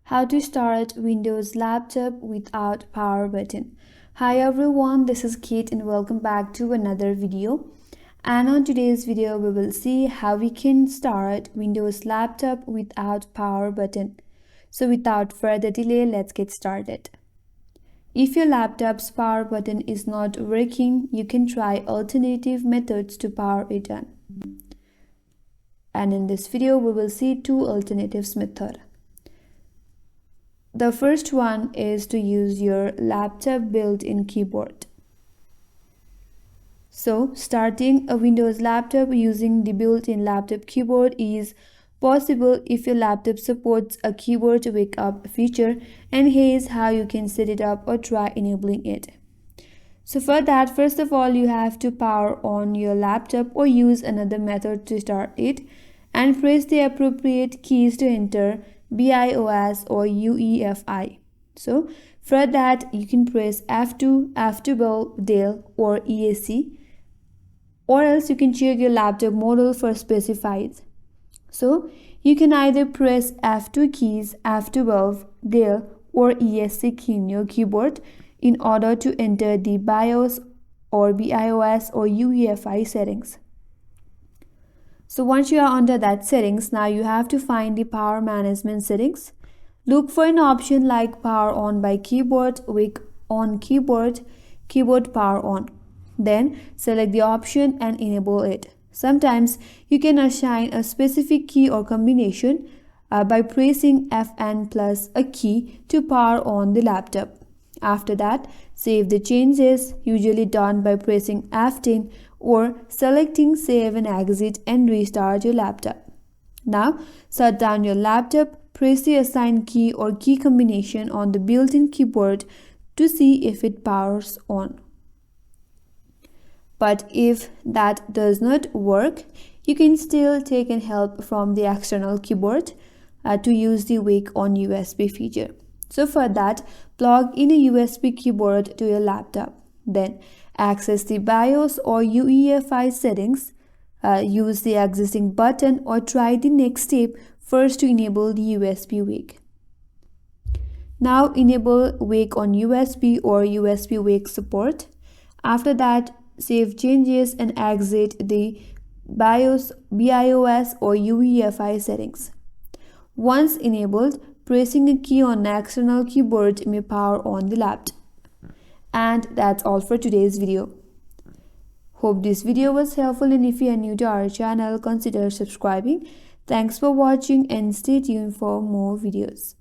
How to start Windows laptop without power button. Hi everyone, this is Kate and welcome back to another video. And on today's video we will see how we can start Windows laptop without power button. So without further delay, let's get started. If your laptop's power button is not working, you can try alternative methods to power it on. And in this video we will see two alternatives method. The first one is to use your laptop built-in keyboard. So, starting a Windows laptop using the built-in laptop keyboard is possible if your laptop supports a keyboard to wake up feature, and here is how you can set it up or try enabling it. So for that, first of all, you have to power on your laptop or use another method to start it and press the appropriate keys to enter BIOS or UEFI. So for that, you can press F2, F12, Del or ESC, or else you can check your laptop model for specified. So you can either press F2 keys, F12, Del or ESC key in your keyboard in order to enter the BIOS or BIOS or UEFI settings. So once you are under that settings, now you have to find the power management settings. Look for an option like power on by keyboard, wake on keyboard, keyboard power on. Then select the option and enable it. Sometimes you can assign a specific key or combination by pressing Fn plus a key to power on the laptop. After that, save the changes, usually done by pressing F10 or selecting save and exit and restart your laptop. Now, shut down your laptop, press the assigned key or key combination on the built-in keyboard to see if it powers on. But if that does not work, you can still take help from the external keyboard to use the wake on USB feature. So for that, plug in a USB keyboard to your laptop. Then access the BIOS or UEFI settings. Use the existing button or try the next step first to enable the USB wake. Now enable wake on USB or USB wake support. After that, save changes and exit the BIOS or UEFI settings. Once enabled, pressing a key on an external keyboard may power on the laptop. And that's all for today's video. Hope this video was helpful, and if you are new to our channel, consider subscribing. Thanks for watching and stay tuned for more videos.